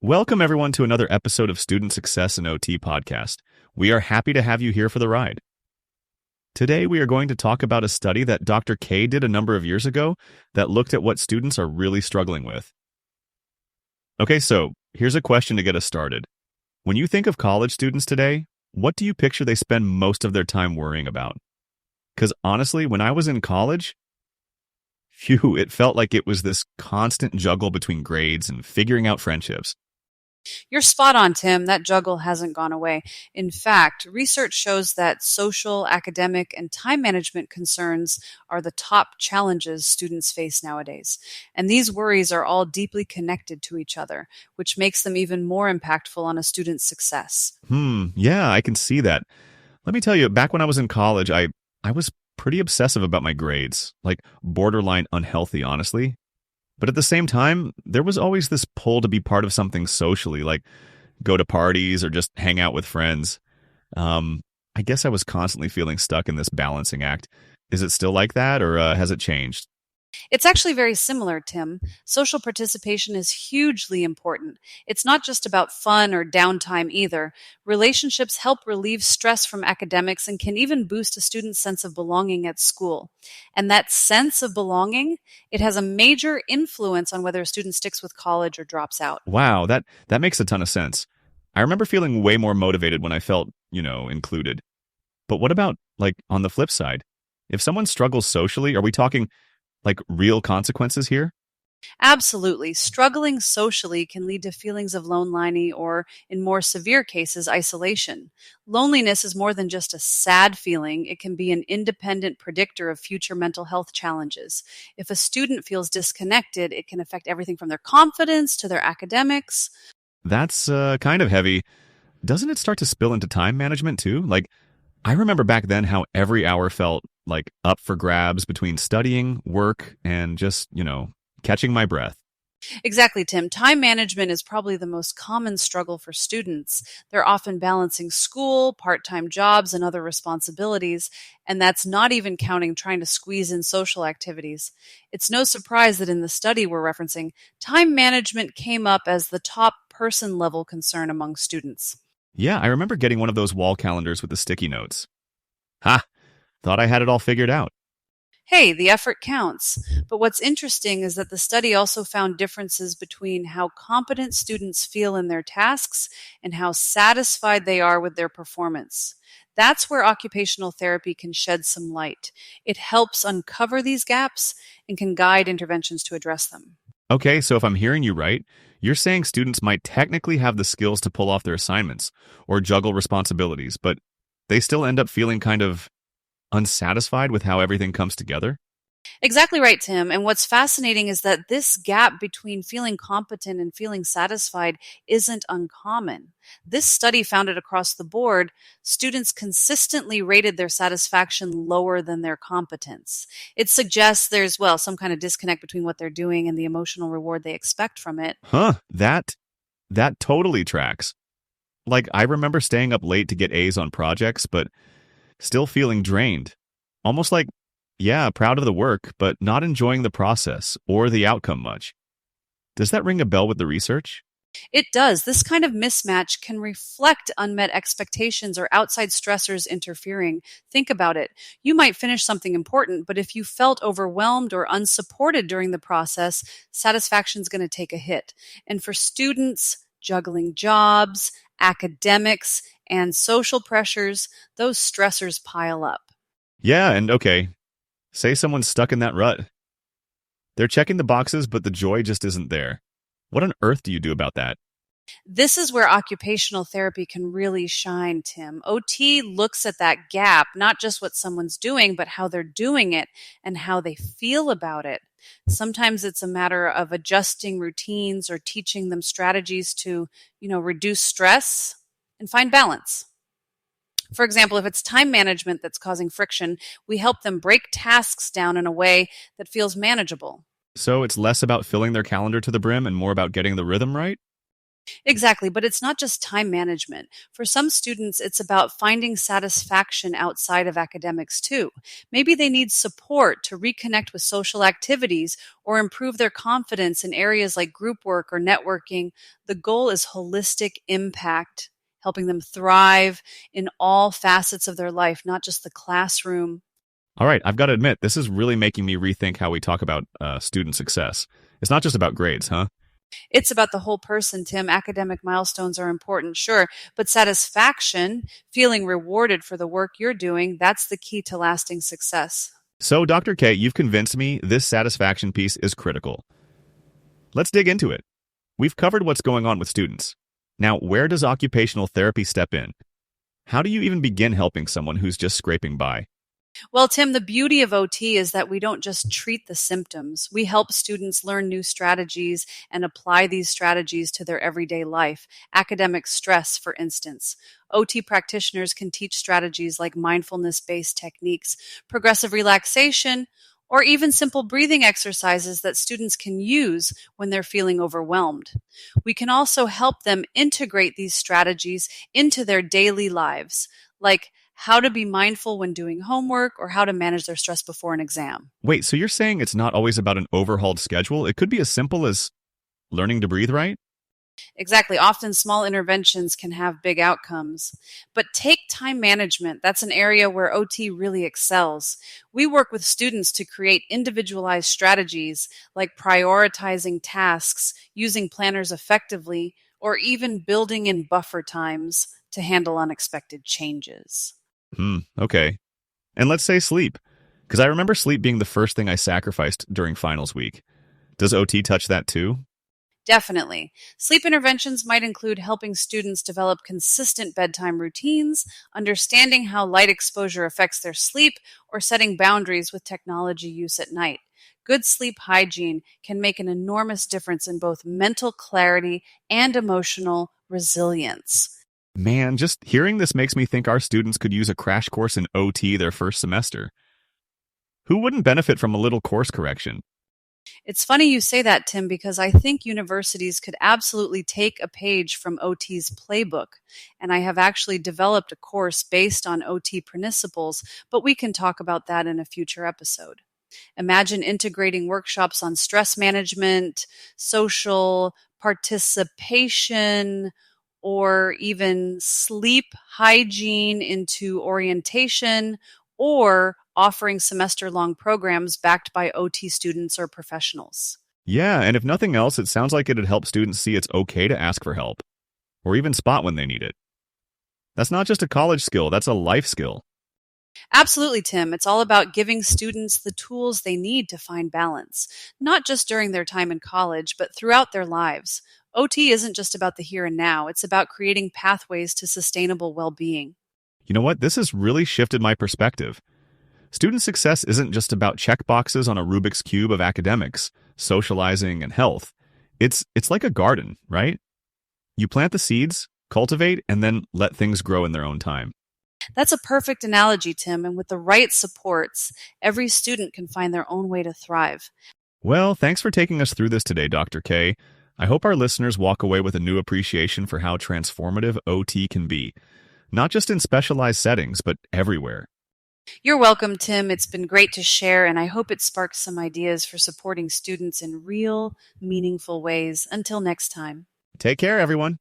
Welcome, everyone, to another episode of Student Success in OT podcast. We are happy to have you here for the ride. Today, we are going to talk about a study that Dr. K did a number of years ago that looked at what students are really struggling with. Okay, so here's a question to get us started. When you think of college students today, what do you picture they spend most of their time worrying about? Because honestly, when I was in college, it felt like it was this constant juggle between grades and figuring out friendships. You're spot on, Tim. That juggle hasn't gone away. In fact, research shows that social, academic, and time management concerns are the top challenges students face nowadays. And these worries are all deeply connected to each other, which makes them even more impactful on a student's success. Yeah, I can see that. Let me tell you, back when I was in college, I was pretty obsessive about my grades, like borderline unhealthy, honestly. But at the same time, there was always this pull to be part of something socially, like go to parties or just hang out with friends. I guess I was constantly feeling stuck in this balancing act. Is it still like that, or has it changed? It's actually very similar, Tim. Social participation is hugely important. It's not just about fun or downtime either. Relationships help relieve stress from academics and can even boost a student's sense of belonging at school. And that sense of belonging, it has a major influence on whether a student sticks with college or drops out. Wow, that makes a ton of sense. I remember feeling way more motivated when I felt, included. But what about, like, on the flip side? If someone struggles socially, are we talking like real consequences here? Absolutely. Struggling socially can lead to feelings of loneliness or, in more severe cases, isolation. Loneliness is more than just a sad feeling. It can be an independent predictor of future mental health challenges. If a student feels disconnected, it can affect everything from their confidence to their academics. That's kind of heavy. Doesn't it start to spill into time management too? Like, I remember back then how every hour felt like up for grabs between studying, work, and just, catching my breath. Exactly, Tim. Time management is probably the most common struggle for students. They're often balancing school, part-time jobs, and other responsibilities, and that's not even counting trying to squeeze in social activities. It's no surprise that in the study we're referencing, time management came up as the top person-level concern among students. Yeah, I remember getting one of those wall calendars with the sticky notes. Ha! Thought I had it all figured out. Hey, the effort counts. But what's interesting is that the study also found differences between how competent students feel in their tasks and how satisfied they are with their performance. That's where occupational therapy can shed some light. It helps uncover these gaps and can guide interventions to address them. Okay, so if I'm hearing you right, you're saying students might technically have the skills to pull off their assignments or juggle responsibilities, but they still end up feeling kind of unsatisfied with how everything comes together? Exactly right, Tim. And what's fascinating is that this gap between feeling competent and feeling satisfied isn't uncommon. This study found it across the board. Students consistently rated their satisfaction lower than their competence. It suggests there's, some kind of disconnect between what they're doing and the emotional reward they expect from it. Huh, that totally tracks. Like, I remember staying up late to get A's on projects, but still feeling drained. Almost like, yeah, proud of the work, but not enjoying the process or the outcome much. Does that ring a bell with the research? It does. This kind of mismatch can reflect unmet expectations or outside stressors interfering. Think about it. You might finish something important, but if you felt overwhelmed or unsupported during the process, satisfaction is going to take a hit. And for students, juggling jobs, academics, and social pressures, those stressors pile up. Yeah, and okay, say someone's stuck in that rut. They're checking the boxes, but the joy just isn't there. What on earth do you do about that? This is where occupational therapy can really shine, Tim. OT looks at that gap, not just what someone's doing, but how they're doing it and how they feel about it. Sometimes it's a matter of adjusting routines or teaching them strategies to, reduce stress and find balance. For example, if it's time management that's causing friction, we help them break tasks down in a way that feels manageable. So it's less about filling their calendar to the brim and more about getting the rhythm right? Exactly, but it's not just time management. For some students, it's about finding satisfaction outside of academics too. Maybe they need support to reconnect with social activities or improve their confidence in areas like group work or networking. The goal is holistic impact, helping them thrive in all facets of their life, not just the classroom. All right, I've got to admit, this is really making me rethink how we talk about student success. It's not just about grades, huh? It's about the whole person, Tim. Academic milestones are important, sure, but satisfaction, feeling rewarded for the work you're doing, that's the key to lasting success. So, Dr. K, you've convinced me this satisfaction piece is critical. Let's dig into it. We've covered what's going on with students. Now, where does occupational therapy step in? How do you even begin helping someone who's just scraping by? Well, Tim, the beauty of OT is that we don't just treat the symptoms. We help students learn new strategies and apply these strategies to their everyday life. Academic stress, for instance. OT practitioners can teach strategies like mindfulness based techniques, progressive relaxation, or even simple breathing exercises that students can use when they're feeling overwhelmed. We can also help them integrate these strategies into their daily lives, like how to be mindful when doing homework or how to manage their stress before an exam. Wait, so you're saying it's not always about an overhauled schedule? It could be as simple as learning to breathe right? Exactly. Often small interventions can have big outcomes. But take time management. That's an area where OT really excels. We work with students to create individualized strategies like prioritizing tasks, using planners effectively, or even building in buffer times to handle unexpected changes. Okay. And let's say sleep, because I remember sleep being the first thing I sacrificed during finals week. Does OT touch that too? Definitely. Sleep interventions might include helping students develop consistent bedtime routines, understanding how light exposure affects their sleep, or setting boundaries with technology use at night. Good sleep hygiene can make an enormous difference in both mental clarity and emotional resilience. Man, just hearing this makes me think our students could use a crash course in OT their first semester. Who wouldn't benefit from a little course correction? It's funny you say that, Tim, because I think universities could absolutely take a page from OT's playbook. And I have actually developed a course based on OT principles, but we can talk about that in a future episode. Imagine integrating workshops on stress management, social participation, or even sleep hygiene into orientation, or offering semester long programs backed by OT students or professionals. Yeah, and if nothing else, it sounds like it'd help students see it's okay to ask for help, or even spot when they need it. That's not just a college skill, that's a life skill. Absolutely, Tim. It's all about giving students the tools they need to find balance, not just during their time in college, but throughout their lives. OT isn't just about the here and now, it's about creating pathways to sustainable well being. You know what? This has really shifted my perspective. Student success isn't just about checkboxes on a Rubik's Cube of academics, socializing, and health. It's like a garden, right? You plant the seeds, cultivate, and then let things grow in their own time. That's a perfect analogy, Tim, and with the right supports, every student can find their own way to thrive. Well, thanks for taking us through this today, Dr. K. I hope our listeners walk away with a new appreciation for how transformative OT can be, not just in specialized settings, but everywhere. You're welcome, Tim. It's been great to share, and I hope it sparks some ideas for supporting students in real, meaningful ways. Until next time. Take care, everyone.